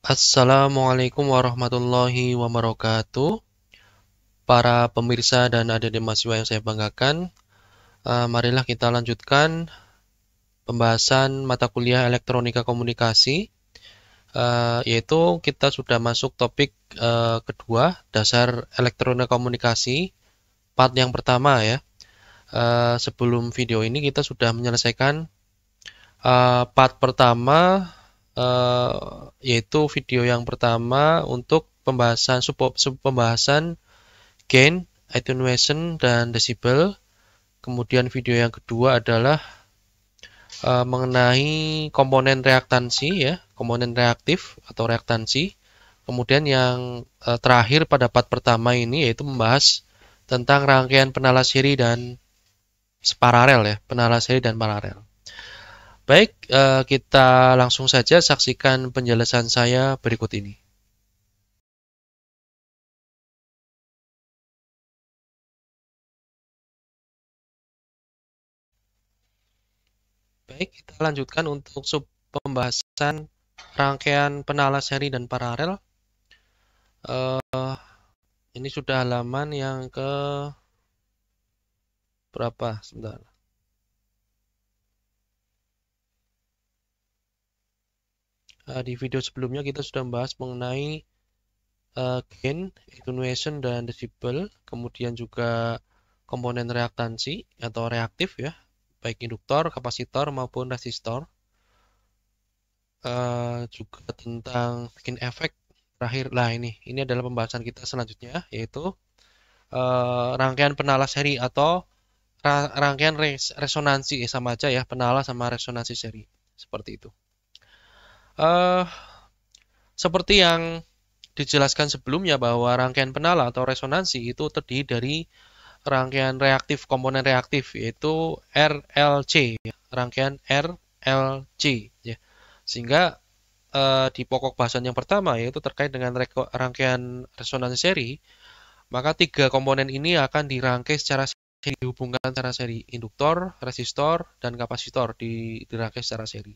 Assalamualaikum warahmatullahi wabarakatuh. Para pemirsa dan adik-adik mahasiswa yang saya banggakan, marilah kita lanjutkan pembahasan mata kuliah elektronika komunikasi, yaitu kita sudah masuk topik kedua, dasar elektronika komunikasi, part yang pertama ya. Sebelum video ini kita sudah menyelesaikan part pertama, yaitu video yang pertama untuk pembahasan gain, attenuation, dan decibel. Kemudian video yang kedua adalah mengenai komponen reaktansi ya, komponen reaktif atau reaktansi. Kemudian yang terakhir pada part pertama ini yaitu membahas tentang rangkaian penalas seri dan paralel ya, penalas seri dan paralel. Baik, kita langsung saja saksikan penjelasan saya berikut ini. Baik, kita lanjutkan untuk pembahasan rangkaian penalas seri dan paralel. Ini sudah halaman yang ke berapa? Sebentar. Di video sebelumnya kita sudah membahas mengenai gain, attenuation, dan decibel. Kemudian juga komponen reaktansi atau reaktif ya, baik induktor, kapasitor maupun resistor. Juga tentang skin effect terakhir. Nah, ini adalah pembahasan kita selanjutnya, yaitu rangkaian penalas seri atau rangkaian resonansi, sama aja ya, penalas sama resonansi seri, seperti itu. Seperti yang dijelaskan sebelumnya bahwa rangkaian penala atau resonansi itu terdiri dari rangkaian reaktif, komponen reaktif, yaitu RLC, rangkaian RLC ya. Sehingga di pokok bahasan yang pertama yaitu terkait dengan rangkaian resonansi seri, maka tiga komponen ini akan dirangkai secara seri, dihubungkan secara seri, induktor, resistor, dan kapasitor dirangkai secara seri.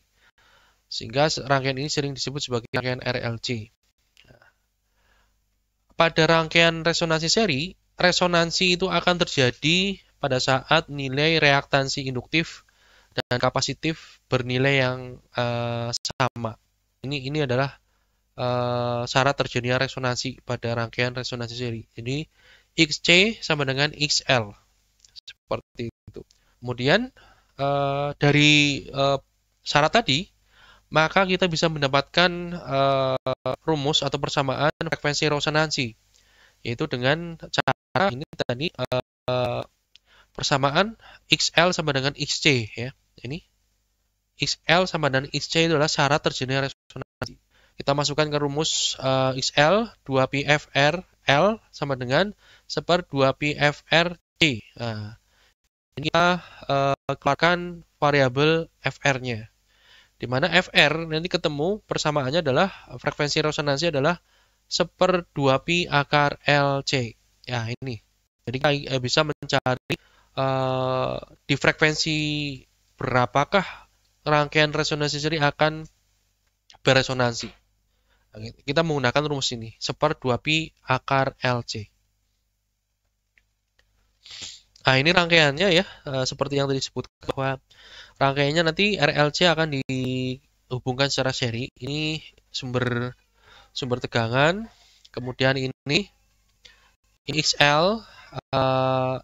Sehingga rangkaian ini sering disebut sebagai rangkaian RLC. Pada rangkaian resonansi seri, resonansi itu akan terjadi pada saat nilai reaktansi induktif dan kapasitif bernilai yang sama. Ini adalah syarat terjadinya resonansi pada rangkaian resonansi seri. Jadi XC sama dengan XL, seperti itu. Kemudian dari syarat tadi, maka kita bisa mendapatkan rumus atau persamaan frekuensi resonansi, yaitu dengan cara ini tadi, persamaan XL sama dengan XC ya. Ini XL sama dengan XC itu adalah syarat terjadinya resonansi. Kita masukkan ke rumus XL 2πfr L sama dengan 1/2πfr C. Nah, ini kita keluarkan variabel Fr-nya. Di mana Fr nanti ketemu persamaannya adalah frekuensi resonansi adalah 1/2π akar LC. Ya, ini. Jadi kita bisa mencari di frekuensi berapakah rangkaian resonansi seri akan beresonansi. Kita menggunakan rumus ini, 1/2π akar LC. Nah, ini rangkaiannya ya, seperti yang tadi disebutkan bahwa rangkaiannya nanti RLC akan dihubungkan secara seri. Ini sumber tegangan, kemudian ini XL,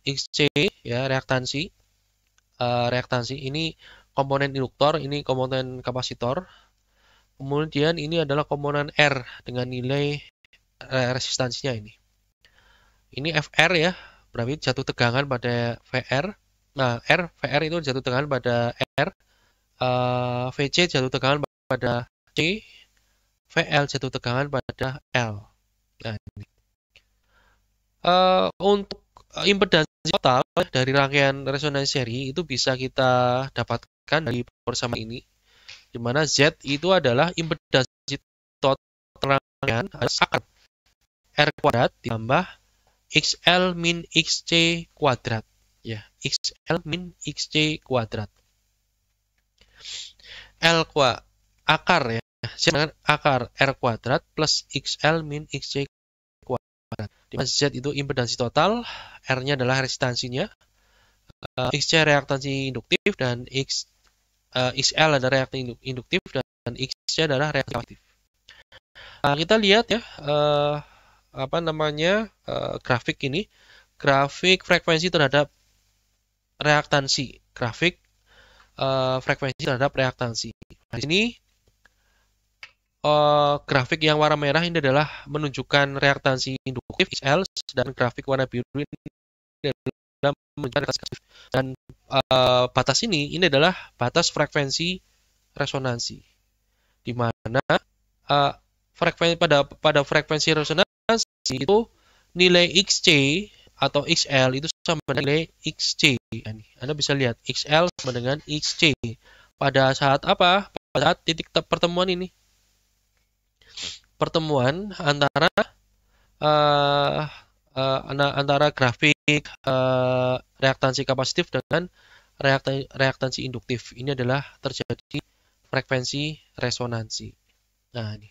XC ya, reaktansi. Ini komponen induktor, ini komponen kapasitor. Kemudian ini adalah komponen R dengan nilai resistansinya ini. Ini FR ya, berarti jatuh tegangan pada VR. Nah, VR itu jatuh tegangan pada R. VC jatuh tegangan pada C. VL jatuh tegangan pada L. Nah, ini. Untuk impedansi total dari rangkaian resonansi seri itu bisa kita dapatkan dari persamaan ini, di mana Z itu adalah impedansi total rangkaian akar R kuadrat ditambah XL min XC kuadrat ya, XL min XC kuadrat. L akar ya, Z dengan akar R kuadrat plus XL min XC kuadrat. Di mana Z itu impedansi total, R-nya adalah resistansinya, XC reaktansi induktif, dan XL adalah reaktansi induktif, dan XC adalah reaktansi kapasitif. Nah, kita lihat ya, grafik ini, grafik frekuensi terhadap reaktansi, frekuensi terhadap reaktansi. Nah, di sini grafik yang warna merah ini adalah menunjukkan reaktansi induktif XL, dan grafik warna biru ini adalah menunjukkan reaktansi kapasitif. Dan batas ini adalah batas frekuensi resonansi, di mana pada frekuensi resonansi itu nilai XC atau XL itu sama dengan nilai XC. Anda bisa lihat XL sama dengan XC pada saat apa? Pada saat titik pertemuan ini. Pertemuan antara grafik reaktansi kapasitif dengan reaktansi induktif. Ini adalah terjadi frekuensi resonansi. Nah, ini.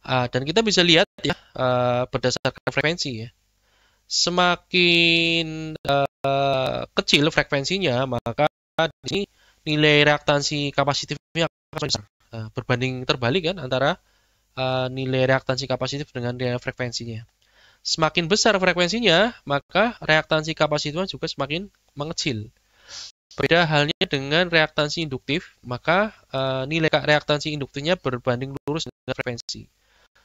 Dan kita bisa lihat ya, berdasarkan frekuensi ya. Semakin kecil frekuensinya, maka di sini nilai reaktansi kapasitifnya akan besar. Berbanding terbalik kan antara nilai reaktansi kapasitif dengan nilai frekuensinya. Semakin besar frekuensinya, maka reaktansi kapasitifnya juga semakin mengecil. Beda halnya dengan reaktansi induktif, maka nilai reaktansi induktifnya berbanding lurus dengan frekuensi.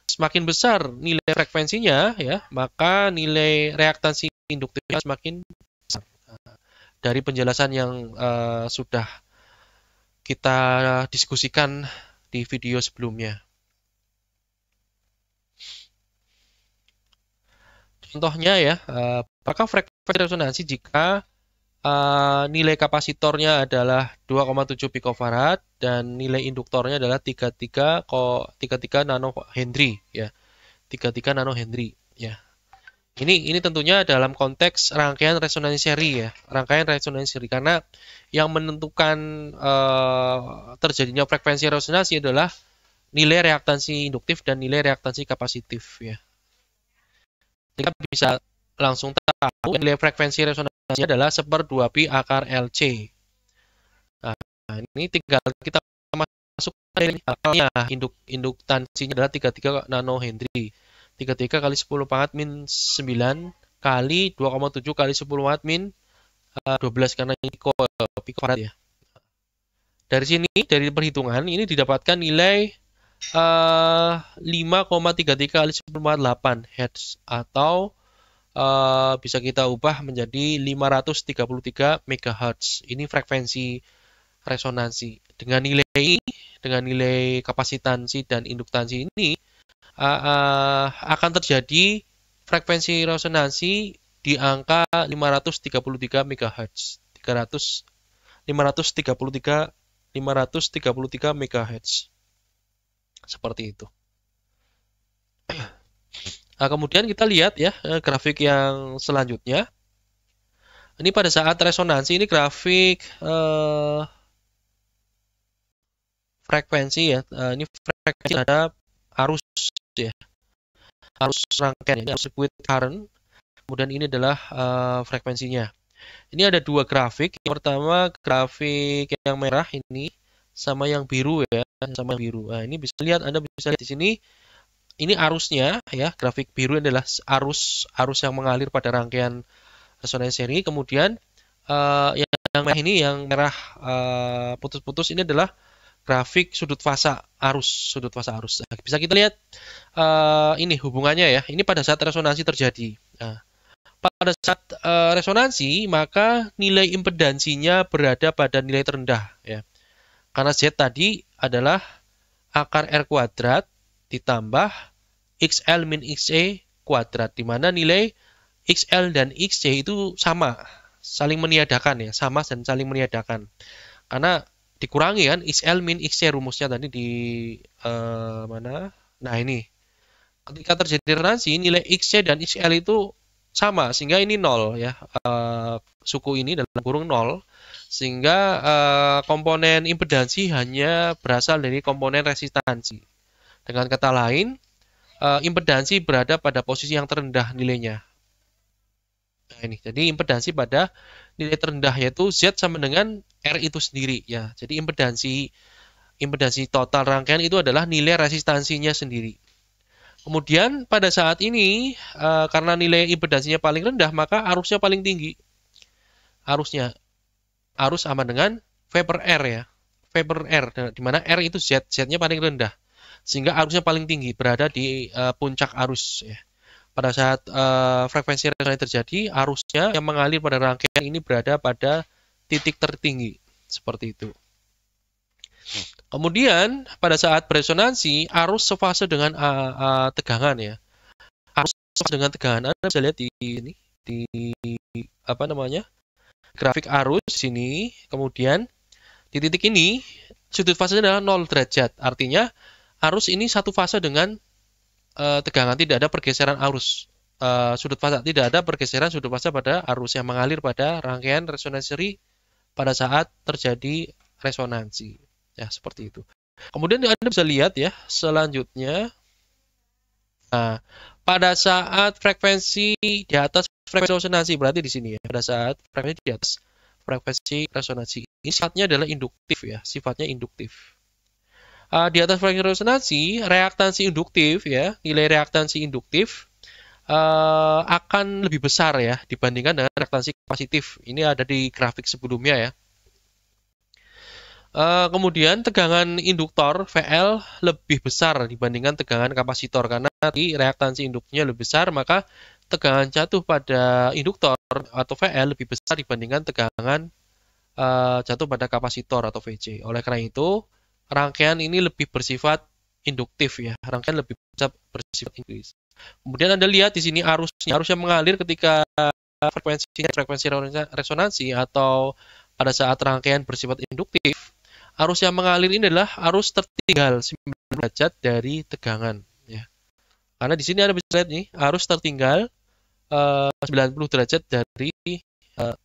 Semakin besar nilai frekuensinya, ya, maka nilai reaktansi induktifnya semakin besar. Dari penjelasan yang sudah kita diskusikan di video sebelumnya. Contohnya ya, apakah frekuensi resonansi jika nilai kapasitornya adalah 2,7 picofarad dan nilai induktornya adalah 33 nanohenry ya. 33 nanohenry ya. Ini tentunya dalam konteks rangkaian resonansi seri ya. Rangkaian resonansi seri, karena yang menentukan terjadinya frekuensi resonansi adalah nilai reaktansi induktif dan nilai reaktansi kapasitif ya. Kita bisa langsung tahu nilai frekuensi resonansinya adalah 1/2pi akar LC. Nah, ini tinggal kita masukkan nilainya. Induktansinya adalah 33 nanohenry. 33 kali 10 pangkat min 9 kali 2,7 kali 10 pangkat min 12 karena ini picofarad ya. Dari sini, dari perhitungan ini didapatkan nilai 5,33 kali 10 pangkat 8 Hz, atau bisa kita ubah menjadi 533 MHz. Ini frekuensi resonansi. Dengan nilai kapasitansi dan induktansi ini akan terjadi frekuensi resonansi di angka 533 MHz. 533 MHz. Seperti itu. Nah, kemudian kita lihat ya grafik yang selanjutnya. Ini pada saat resonansi, ini grafik frekuensi ya. Ini frekuensi terhadap arus ya. Arus rangkaian, ini arus circuit current. Kemudian ini adalah frekuensinya. Ini ada dua grafik. Yang pertama grafik yang merah ini sama yang biru ya, sama yang biru. Nah, ini bisa lihat, Anda bisa lihat di sini. Ini arusnya ya, grafik biru adalah arus yang mengalir pada rangkaian resonansi seri. Kemudian yang merah ini, yang merah putus-putus ini adalah grafik sudut fasa arus. Nah, bisa kita lihat ini hubungannya ya. Ini pada saat resonansi terjadi. Nah, pada saat resonansi, maka nilai impedansinya berada pada nilai terendah ya. Karena Z tadi adalah akar R kuadrat ditambah XL min XC kuadrat, di mana nilai XL dan XC itu sama, saling meniadakan ya, sama dan saling meniadakan. Karena dikurangi kan XL min XC, rumusnya tadi di mana? Nah, ini. Ketika terjadi resonansi, nilai XC dan XL itu sama, sehingga ini 0 ya. Suku ini dalam kurung 0. Sehingga komponen impedansi hanya berasal dari komponen resistansi. Dengan kata lain, impedansi berada pada posisi yang terendah nilainya. Nah, ini. Jadi impedansi pada nilai terendah yaitu Z sama dengan R itu sendiri ya. Jadi impedansi total rangkaian itu adalah nilai resistansinya sendiri. Kemudian pada saat ini karena nilai impedansinya paling rendah maka arusnya paling tinggi. Arus sama dengan V per R ya. V per R, di mana R itu Z, Z-nya paling rendah. Sehingga arusnya paling tinggi, berada di puncak arus. Ya. Pada saat frekuensi resonansi terjadi, arusnya yang mengalir pada rangkaian ini berada pada titik tertinggi. Seperti itu. Kemudian, pada saat beresonansi, arus sefase dengan tegangan ya. Arus sefase dengan tegangan, Anda bisa lihat di ini, di apa namanya? Grafik arus di sini, kemudian di titik ini sudut fase adalah 0 derajat. Artinya arus ini satu fase dengan tegangan, tidak ada pergeseran arus. Sudut fase tidak ada pergeseran sudut fase pada arus yang mengalir pada rangkaian resonansi seri pada saat terjadi resonansi. Ya, seperti itu. Kemudian Anda bisa lihat ya, selanjutnya pada saat frekuensi di atas frekuensi resonansi, berarti di sini ya, pada saat frekuensi di atas frekuensi resonansi ini sifatnya adalah induktif ya, sifatnya induktif. Di atas frekuensi resonansi, reaktansi induktif ya, nilai reaktansi induktif akan lebih besar ya dibandingkan dengan reaktansi kapasitif. Ini ada di grafik sebelumnya ya. Kemudian tegangan induktor VL lebih besar dibandingkan tegangan kapasitor karena di reaktansi induknya lebih besar, maka tegangan jatuh pada induktor atau VL lebih besar dibandingkan tegangan jatuh pada kapasitor atau VC. Oleh karena itu, rangkaian ini lebih bersifat induktif ya. Rangkaian lebih bersifat induktif. Kemudian Anda lihat di sini arus yang mengalir ketika frekuensi resonansi atau pada saat rangkaian bersifat induktif. Arus yang mengalir ini adalah arus tertinggal 90 derajat dari tegangan ya. Karena di sini Anda bisa lihat nih, arus tertinggal 90 derajat dari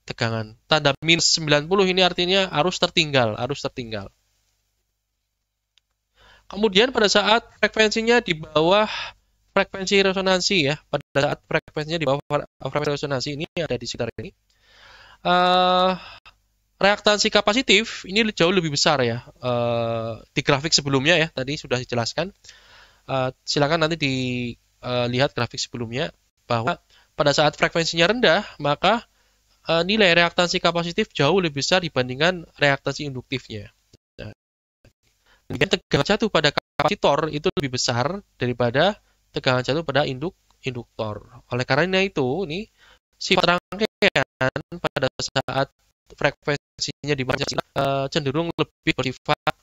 tegangan. Tanda minus 90 ini artinya arus tertinggal. Kemudian pada saat frekuensinya di bawah frekuensi resonansi ya, pada saat frekuensinya di bawah frekuensi resonansi ini ada di sekitar ini. Reaktansi kapasitif ini jauh lebih besar ya. Di grafik sebelumnya ya, tadi sudah dijelaskan. Silakan nanti dilihat grafik sebelumnya bahwa pada saat frekuensinya rendah, maka nilai reaktansi kapasitif jauh lebih besar dibandingkan reaktansi induktifnya. Tegangan jatuh pada kapasitor itu lebih besar daripada tegangan jatuh pada induktor. Oleh karena itu, ini sifat rangkaian pada saat frekuensinya di bawah cenderung lebih bersifat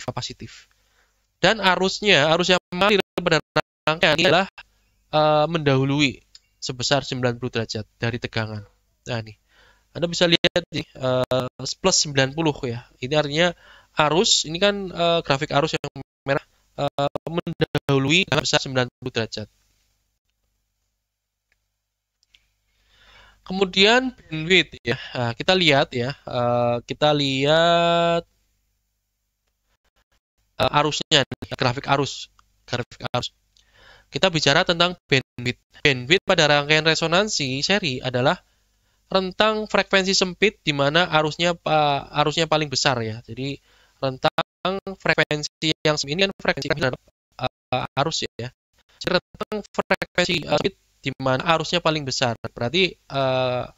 kapasitif. Dan arus yang mengalir pada rangkaian ini adalah mendahului sebesar 90 derajat dari tegangan. Nah, nih. Anda bisa lihat nih, plus 90 ya. Ini artinya arus, ini kan grafik arus yang merah mendahului sebesar 90 derajat. Kemudian bandwidth ya, kita lihat ya, arusnya, grafik arus. Kita bicara tentang bandwidth. Bandwidth pada rangkaian resonansi seri adalah rentang frekuensi sempit di mana arusnya paling besar ya. Jadi rentang frekuensi yang sempit ini kan frekuensi arus ya. Jadi rentang frekuensi sempit di mana arusnya paling besar. Berarti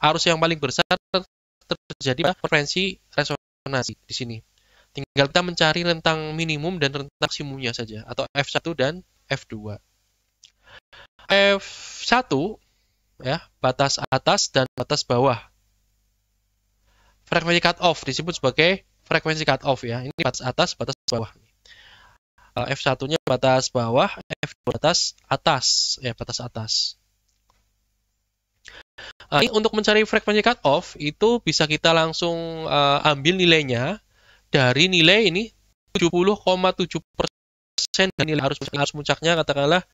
arus yang paling besar terjadi pada frekuensi resonansi di sini. Tinggal kita mencari rentang minimum dan rentang maksimumnya saja, atau F1 dan F2. F1 ya, batas atas dan batas bawah. Frekuensi cut off disebut sebagai frekuensi cut off ya. Ini batas atas, batas bawah. F1-nya batas bawah, F2 batas atas ya, batas atas. Untuk mencari frekuensi cut off itu bisa kita langsung ambil nilainya dari nilai ini 70,7% dan nilai arus puncaknya katakanlah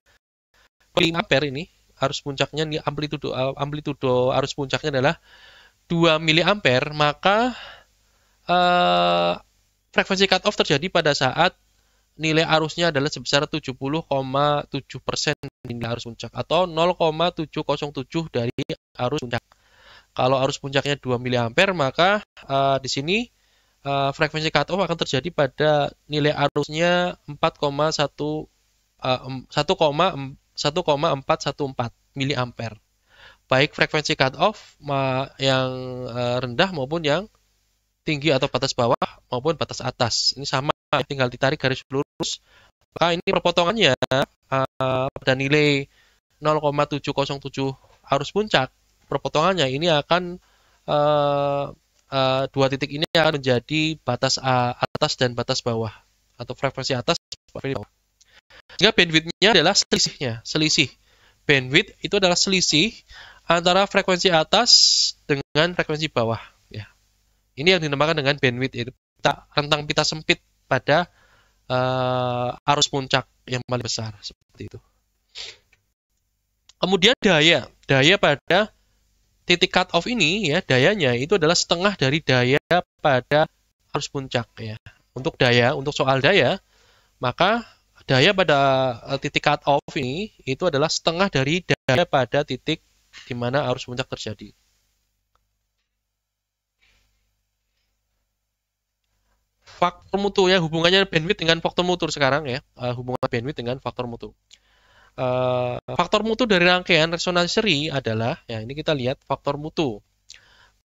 5 ampere ini. Arus puncaknya amplitudo arus puncaknya adalah 2 miliampere, maka frekuensi cut off terjadi pada saat nilai arusnya adalah sebesar 70,7% nilai arus puncak atau 0,707 dari arus puncak. Kalau arus puncaknya 2 mA, maka di sini frekuensi cutoff akan terjadi pada nilai arusnya 1,414 mA. Baik frekuensi cutoff yang rendah maupun yang tinggi atau batas bawah maupun batas atas. Ini sama, tinggal ditarik garis lurus. Maka ini perpotongannya pada nilai 0,707 arus puncak, perpotongannya ini akan dua titik ini akan menjadi batas atas dan batas bawah atau frekuensi atas frekuensi bawah. Sehingga bandwidth-nya adalah selisih. Bandwidth itu adalah selisih antara frekuensi atas dengan frekuensi bawah. Ya. Ini yang dinamakan dengan bandwidth, yaitu rentang pita sempit pada arus puncak yang paling besar seperti itu. Kemudian daya pada titik cut off ini ya, dayanya itu adalah setengah dari daya pada arus puncak ya. Untuk soal daya, maka daya pada titik cut off ini itu adalah setengah dari daya pada titik di mana arus puncak terjadi. Faktor mutu ya, hubungannya bandwidth dengan faktor mutu sekarang ya, hubungan bandwidth dengan faktor mutu. Faktor mutu dari rangkaian resonansi seri adalah, ya ini kita lihat faktor mutu.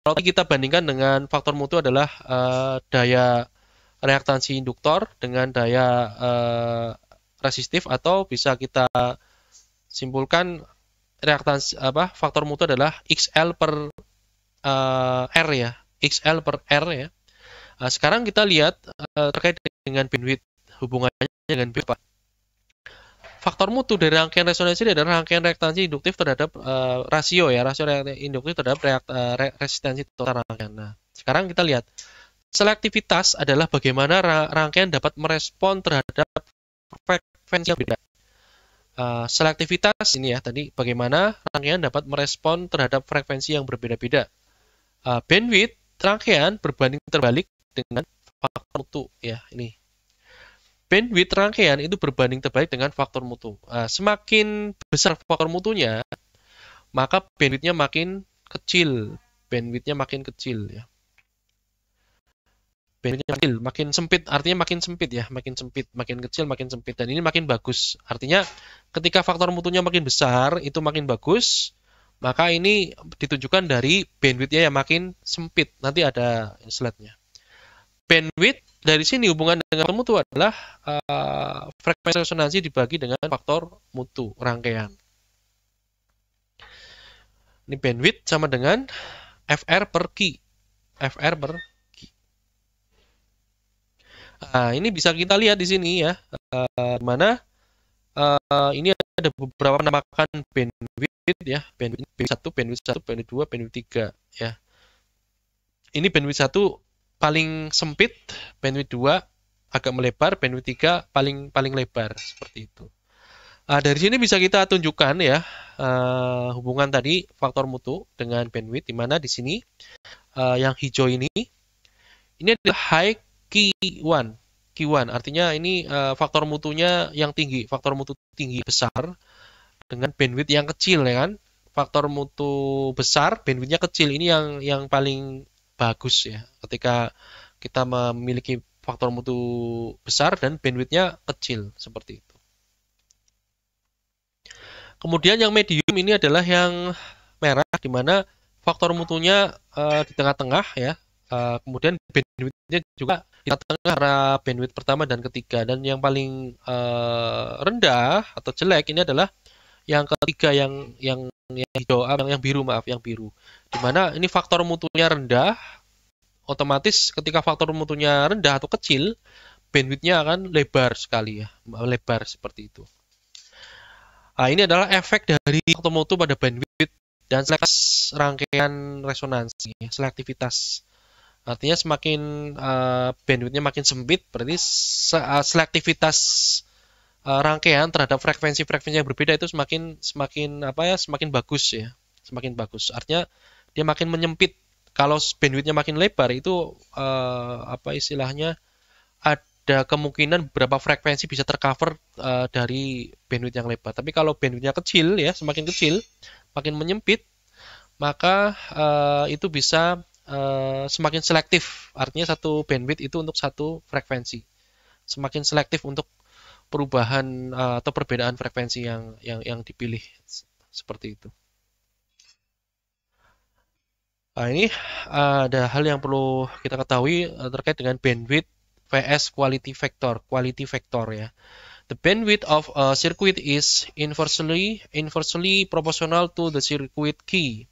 Kalau kita bandingkan dengan faktor mutu adalah daya reaktansi induktor dengan daya resistif, atau bisa kita simpulkan reaktansi faktor mutu adalah XL per R ya, XL per R ya. Sekarang kita lihat terkait dengan bandwidth, hubungannya dengan bandwidth. Faktor mutu dari rangkaian resonansi adalah rangkaian reaktansi induktif terhadap rasio reaktansi induktif terhadap resistansi total rangkaian. Nah, sekarang kita lihat selektivitas adalah bagaimana rangkaian dapat merespon terhadap frekuensi yang beda. Selektivitas ini ya tadi bagaimana rangkaian dapat merespon terhadap frekuensi yang berbeda-beda. Bandwidth rangkaian berbanding terbalik dengan faktor mutu ya ini. Bandwidth rangkaian itu berbanding terbalik dengan faktor mutu. Semakin besar faktor mutunya, maka bandwidth-nya makin kecil. Bandwidth-nya makin kecil ya. Bandwidth-nya kecil, makin sempit, artinya makin sempit ya, makin sempit, makin kecil, makin sempit, dan ini makin bagus. Artinya ketika faktor mutunya makin besar, itu makin bagus, maka ini ditunjukkan dari bandwidth-nya yang makin sempit. Nanti ada slide-nya. Bandwidth dari sini hubungan dengan faktor mutu adalah frekuensi resonansi dibagi dengan faktor mutu rangkaian. Ini bandwidth sama dengan FR per Q. FR per Q. Nah, ini bisa kita lihat di sini ya, mana ini ada beberapa penamakan bandwidth ya, bandwidth 1, bandwidth 1, bandwidth 2, bandwidth 3 ya. Ini bandwidth 1 paling sempit, bandwidth 2 agak melebar, bandwidth 3 paling lebar seperti itu. Dari sini bisa kita tunjukkan ya hubungan tadi faktor mutu dengan bandwidth, di mana di sini yang hijau ini adalah high Q1 artinya ini faktor mutunya yang tinggi, faktor mutu tinggi besar dengan bandwidth yang kecil ya kan. Faktor mutu besar, bandwidthnya kecil, ini yang paling bagus ya ketika kita memiliki faktor mutu besar dan bandwidthnya kecil seperti itu. Kemudian yang medium ini adalah yang merah, di mana faktor mutunya di tengah-tengah ya. Kemudian bandwidthnya juga di tengah antara bandwidth pertama dan ketiga, dan yang paling rendah atau jelek ini adalah yang ketiga, yang hijau, yang biru, di mana ini faktor mutunya rendah, otomatis ketika faktor mutunya rendah atau kecil, bandwidthnya akan lebar sekali ya, lebar seperti itu. Nah, ini adalah efek dari faktor mutu pada bandwidth dan selektivitas rangkaian resonansi, selektivitas. Artinya semakin bandwidthnya makin sempit, berarti selektivitas rangkaian terhadap frekuensi-frekuensi yang berbeda itu semakin bagus ya, semakin bagus. Artinya dia makin menyempit. Kalau bandwidthnya makin lebar itu istilahnya ada kemungkinan beberapa frekuensi bisa tercover dari bandwidth yang lebar. Tapi kalau bandwidthnya kecil ya, semakin kecil, makin menyempit, maka itu bisa semakin selektif. Artinya satu bandwidth itu untuk satu frekuensi. Semakin selektif untuk perubahan atau perbedaan frekuensi yang dipilih seperti itu. Nah, ini ada hal yang perlu kita ketahui terkait dengan bandwidth vs quality factor ya. The bandwidth of a circuit is inversely proportional to the circuit key.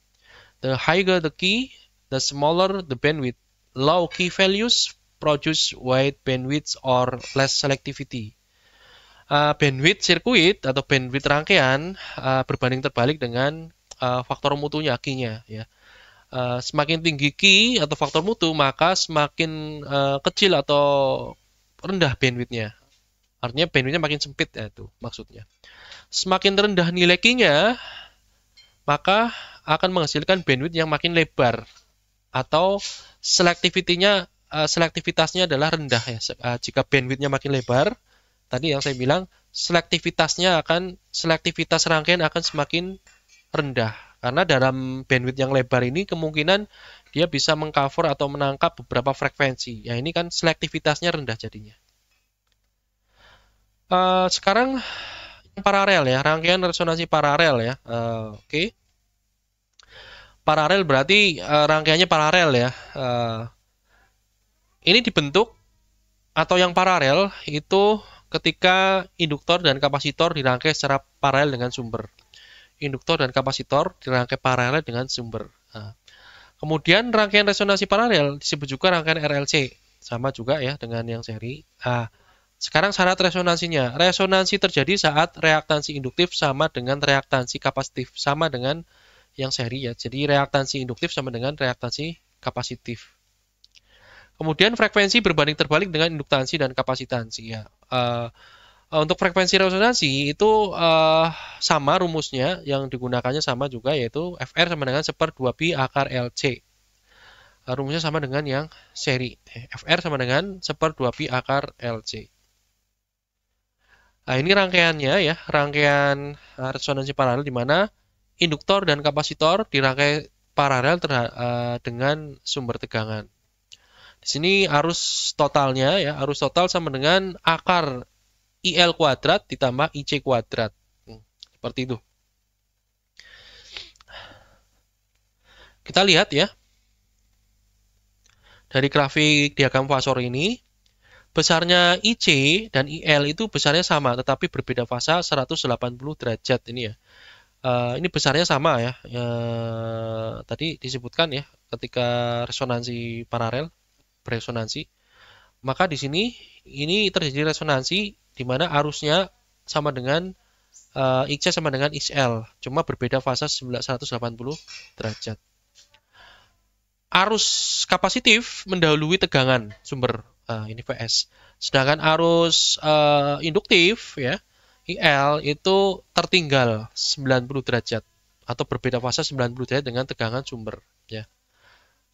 The higher the key, the smaller the bandwidth. Low key values produce wide bandwidth or less selectivity. Bandwidth sirkuit atau bandwidth rangkaian berbanding terbalik dengan faktor mutunya, key-nya ya. Semakin tinggi key atau faktor mutu, maka semakin kecil atau rendah bandwidthnya. Artinya bandwidthnya makin sempit ya, itu maksudnya. Semakin rendah nilai key-nya, maka akan menghasilkan bandwidth yang makin lebar atau selektivitasnya adalah rendah ya. Jika bandwidthnya makin lebar, tadi yang saya bilang selektivitas rangkaian akan semakin rendah. Karena dalam bandwidth yang lebar ini kemungkinan dia bisa mengcover atau menangkap beberapa frekuensi. Ya ini kan selektivitasnya rendah jadinya. Sekarang paralel ya, rangkaian resonansi paralel ya. Oke. Paralel berarti rangkaiannya paralel ya. Ini dibentuk atau yang paralel itu ketika induktor dan kapasitor dirangkai secara paralel dengan sumber. Induktor dan kapasitor dirangkai paralel dengan sumber. Kemudian rangkaian resonansi paralel disebut juga rangkaian RLC. Sama juga ya dengan yang seri. Sekarang syarat resonansinya. Resonansi terjadi saat reaktansi induktif sama dengan reaktansi kapasitif. Sama dengan yang seri ya. Jadi reaktansi induktif sama dengan reaktansi kapasitif. Kemudian frekuensi berbanding terbalik dengan induktansi dan kapasitansi ya. Untuk frekuensi resonansi itu sama rumusnya, yang digunakannya sama juga, yaitu Fr sama dengan 1/2pi akar LC. Rumusnya sama dengan yang seri. Fr sama dengan 1/2pi akar LC. Nah, ini rangkaiannya ya, rangkaian resonansi paralel di mana induktor dan kapasitor dirangkai paralel dengan sumber tegangan. Di sini arus totalnya ya, arus total sama dengan akar IL kuadrat ditambah IC kuadrat. Seperti itu. Kita lihat ya. Dari grafik diagram fasor ini, besarnya IC dan IL itu besarnya sama, tetapi berbeda fasa 180 derajat ini ya. Ini besarnya sama ya. Tadi disebutkan ya, ketika resonansi paralel, beresonansi. Maka di sini ini terjadi resonansi di mana arusnya sama dengan IC sama dengan XL, cuma berbeda fasa 180 derajat. Arus kapasitif mendahului tegangan sumber, ini Vs. Sedangkan arus induktif ya, IL itu tertinggal 90 derajat atau berbeda fasa 90 derajat dengan tegangan sumber ya.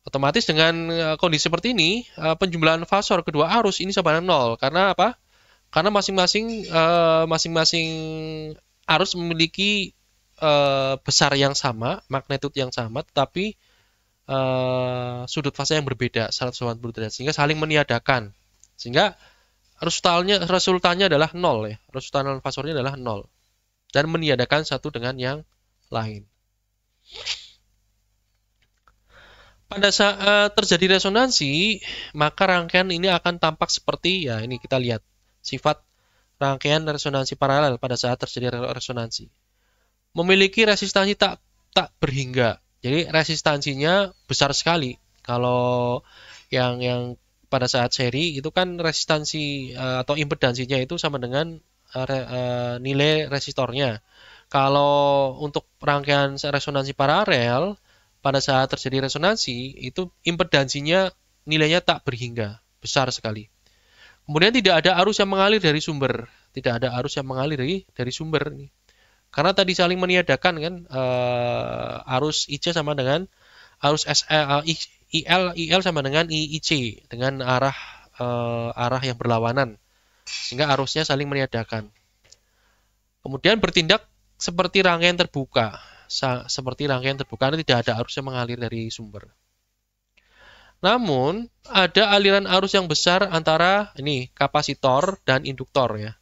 Otomatis dengan kondisi seperti ini, penjumlahan fasor kedua arus ini sama dengan 0. Karena apa? Karena masing-masing arus memiliki besar yang sama, magnitude yang sama, tetapi sudut fasa yang berbeda 180 derajat, sehingga saling meniadakan. Sehingga resultannya adalah 0 ya. Resultan fasornya adalah 0 dan meniadakan satu dengan yang lain. Pada saat terjadi resonansi, maka rangkaian ini akan tampak seperti ya, ini kita lihat sifat rangkaian resonansi paralel pada saat terjadi resonansi. Memiliki resistansi tak berhingga. Jadi resistansinya besar sekali. Kalau yang pada saat seri itu kan resistansi atau impedansinya itu sama dengan nilai resistornya. Kalau untuk rangkaian resonansi paralel pada saat terjadi resonansi itu impedansinya nilainya tak berhingga, besar sekali. Kemudian tidak ada arus yang mengalir dari sumber, tidak ada arus yang mengalir dari sumber ini. Karena tadi saling meniadakan kan, arus IC sama dengan arus IL sama dengan IC dengan arah arah yang berlawanan, sehingga arusnya saling meniadakan. Kemudian bertindak seperti rangkaian terbuka, karena tidak ada arus yang mengalir dari sumber. Namun, ada aliran arus yang besar antara ini kapasitor dan induktor ya.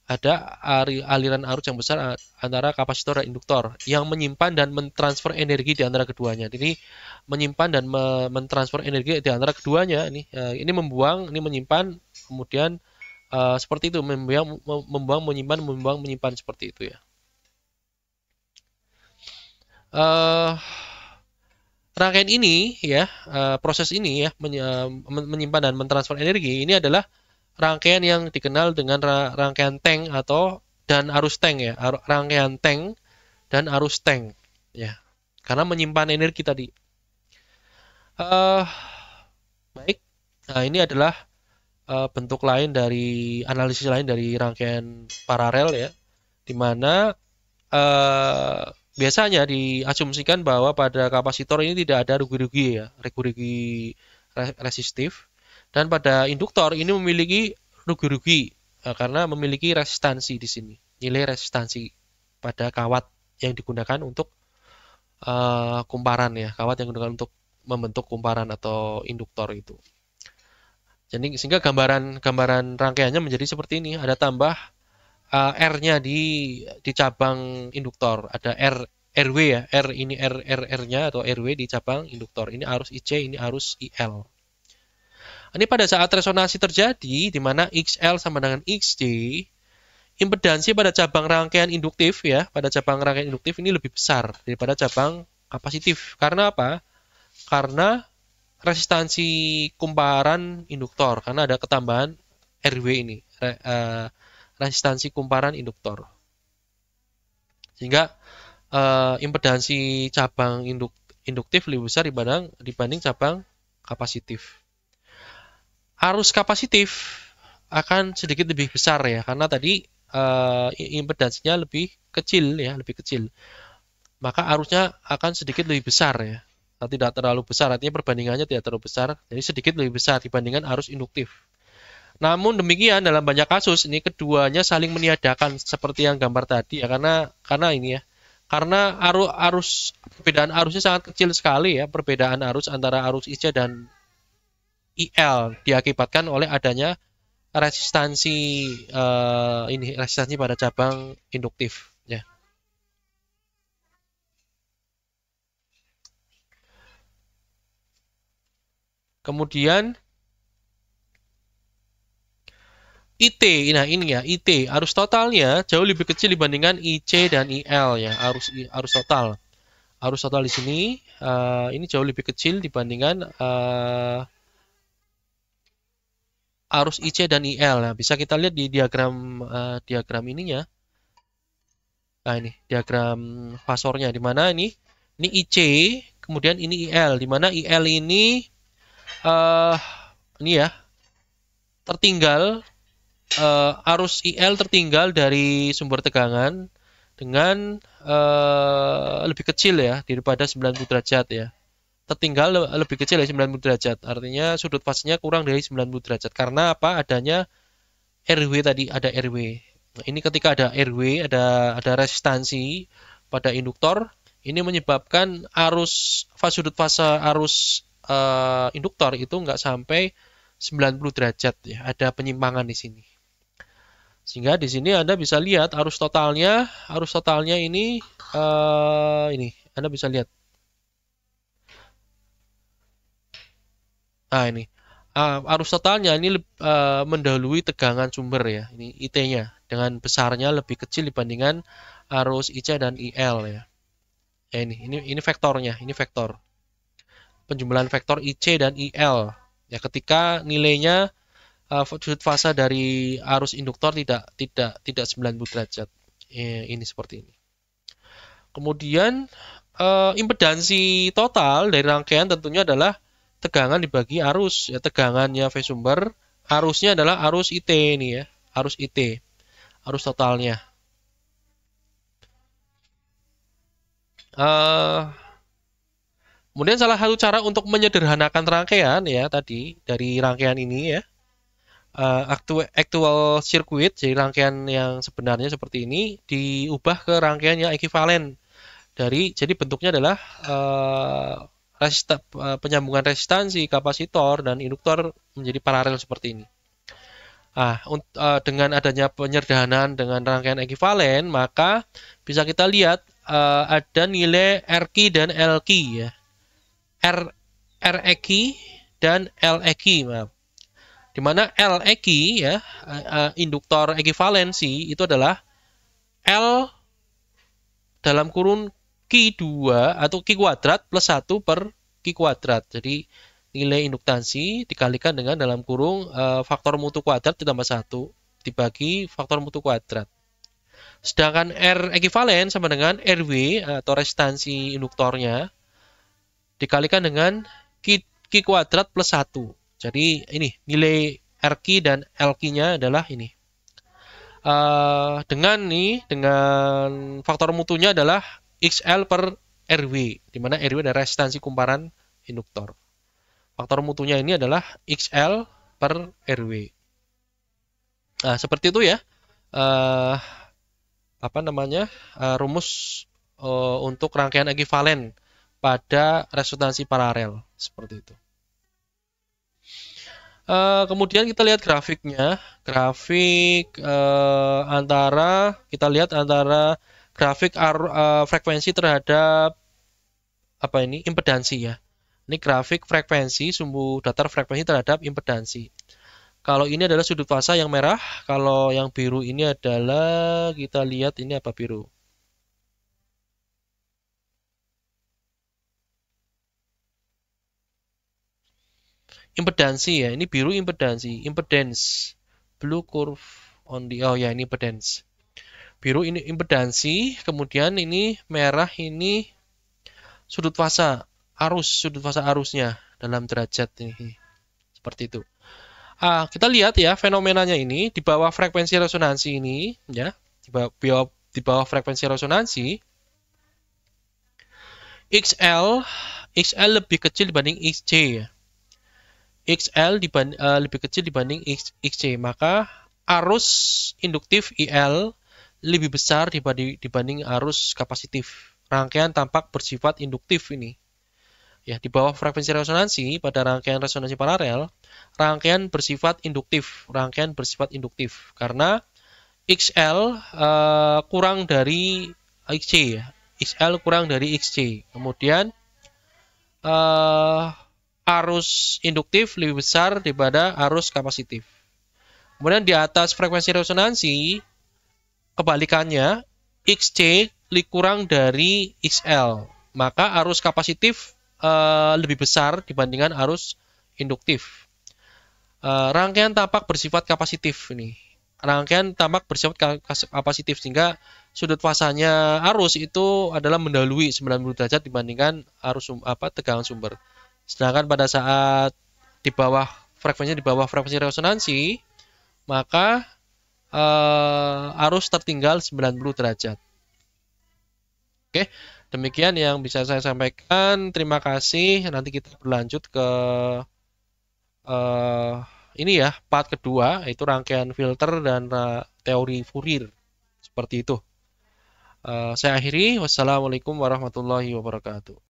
Ada aliran arus yang besar antara kapasitor dan induktor yang menyimpan dan mentransfer energi di antara keduanya. Jadi menyimpan dan mentransfer energi di antara keduanya. Ini membuang, ini menyimpan, kemudian seperti itu, membuang, menyimpan seperti itu ya. Rangkaian ini ya, proses ini ya, menyimpan dan mentransfer energi ini adalah rangkaian yang dikenal dengan rangkaian tank dan arus tank ya, rangkaian tank dan arus tank ya, karena menyimpan energi tadi. Baik, nah ini adalah bentuk lain dari analisis lain dari rangkaian paralel ya, di mana biasanya diasumsikan bahwa pada kapasitor ini tidak ada rugi-rugi ya, rugi-rugi resistif, dan pada induktor ini memiliki rugi-rugi karena memiliki resistansi di sini, nilai resistansi pada kawat yang digunakan untuk kumparan ya, kawat yang digunakan untuk membentuk kumparan atau induktor itu. Jadi sehingga gambaran rangkaiannya menjadi seperti ini. Ada tambah R-nya di cabang induktor. Ada RW ya. R ini R-nya atau RW di cabang induktor. Ini arus IC, ini arus IL. Ini pada saat resonansi terjadi di mana XL sama dengan XC, impedansi pada cabang rangkaian induktif ya, pada cabang rangkaian induktif ini lebih besar daripada cabang kapasitif. Karena apa? Karena resistansi kumparan induktor, karena ada ketambahan RW ini, resistansi kumparan induktor, sehingga impedansi cabang induktif lebih besar dibanding cabang kapasitif. Arus kapasitif akan sedikit lebih besar ya, karena tadi impedansinya lebih kecil ya, maka arusnya akan sedikit lebih besar ya. Tidak terlalu besar, artinya perbandingannya tidak terlalu besar, jadi sedikit lebih besar dibandingkan arus induktif. Namun demikian dalam banyak kasus ini keduanya saling meniadakan seperti yang gambar tadi ya, karena ini ya, karena perbedaan arusnya sangat kecil sekali ya, perbedaan arus antara arus IC dan IL diakibatkan oleh adanya resistansi resistansi pada cabang induktif ya. Kemudian IT, nah ini ya, IT, arus totalnya jauh lebih kecil dibandingkan IC dan IL ya, arus total. Arus total di sini ini jauh lebih kecil dibandingkan arus IC dan IL. Nah, bisa kita lihat di diagram ininya. Nah, ini diagram fasornya di mana ini IC, kemudian ini IL, di mana IL ini ya, tertinggal, arus IL tertinggal dari sumber tegangan dengan lebih kecil ya daripada 90 derajat ya. Tertinggal lebih kecil dari 90 derajat. Artinya sudut fasenya kurang dari 90 derajat. Karena apa? Adanya RW tadi, ada RW. Nah, ini ketika ada RW, ada resistansi pada induktor, ini menyebabkan sudut fase arus induktor itu nggak sampai 90 derajat ya. Ada penyimpangan di sini. Sehingga di sini Anda bisa lihat arus totalnya ini Anda bisa lihat. Nah, ini arus totalnya ini mendahului tegangan sumber ya. Ini IT-nya dengan besarnya lebih kecil dibandingkan arus IC dan IL ya. Ya ini vektornya, ini vektor. Penjumlahan vektor IC dan IL. Ya, ketika nilainya sudut fase dari arus induktor tidak 90 derajat. Ini seperti ini. Kemudian impedansi total dari rangkaian tentunya adalah tegangan dibagi arus. Ya, tegangannya V sumber, arusnya adalah arus IT ini ya, arus IT, arus totalnya. Kemudian salah satu cara untuk menyederhanakan rangkaian ya tadi dari rangkaian ini ya, actual circuit, jadi rangkaian yang sebenarnya seperti ini diubah ke rangkaian yang ekivalen jadi bentuknya adalah penyambungan resistansi, kapasitor dan induktor menjadi paralel seperti ini. Dengan adanya penyederhanaan dengan rangkaian ekivalen, maka bisa kita lihat ada nilai RQ dan LQ ya. REQ dan LEQ, maaf. Di mana LEQ ya, induktor ekivalensi itu adalah L dalam kurun Q2 atau Q kuadrat plus 1 per Q kuadrat. Jadi nilai induktansi dikalikan dengan dalam kurung faktor mutu kuadrat ditambah 1 dibagi faktor mutu kuadrat. Sedangkan R ekivalen sama dengan RW atau resistansi induktornya dikalikan dengan Q kuadrat plus 1. Jadi ini nilai RQ dan LQ-nya adalah ini. Dengan faktor mutunya adalah XL per RW, di mana RW adalah resistansi kumparan induktor. Faktor mutunya ini adalah XL per RW. Nah, seperti itu ya. Rumus untuk rangkaian ekivalen pada resonansi paralel seperti itu. Kemudian kita lihat grafiknya. Kita lihat antara grafik frekuensi terhadap impedansi ya. Ini grafik frekuensi, sumbu datar frekuensi terhadap impedansi. Kalau ini adalah sudut fasa yang merah, kalau yang biru ini adalah, kita lihat ini apa biru. Impedansi ya, ini biru impedansi, impedance. Blue curve on the, oh ya ini impedance. Biru ini impedansi, kemudian ini merah ini sudut fasa arusnya dalam derajat ini. Seperti itu. Kita lihat ya fenomenanya ini di bawah frekuensi resonansi ini ya, di bawah frekuensi resonansi XL lebih kecil dibanding XC ya. XL lebih kecil dibanding XC, maka arus induktif IL lebih besar dibanding arus kapasitif. Rangkaian tampak bersifat induktif ini. Ya, di bawah frekuensi resonansi pada rangkaian resonansi paralel, rangkaian bersifat induktif karena XL kurang dari XC ya. XL kurang dari XC. Kemudian arus induktif lebih besar daripada arus kapasitif. Kemudian di atas frekuensi resonansi kebalikannya XC kurang dari XL, maka arus kapasitif lebih besar dibandingkan arus induktif. Rangkaian tampak bersifat kapasitif ini. Rangkaian tampak bersifat kapasitif sehingga sudut fasanya arus itu adalah mendahului 90 derajat dibandingkan arus tegangan sumber. Sedangkan pada saat di bawah frekuensi resonansi, maka arus tertinggal 90 derajat. Oke. Demikian yang bisa saya sampaikan. Terima kasih. Nanti kita berlanjut ke ini ya, part kedua, yaitu rangkaian filter dan teori Fourier. Seperti itu. Saya akhiri. Wassalamualaikum warahmatullahi wabarakatuh.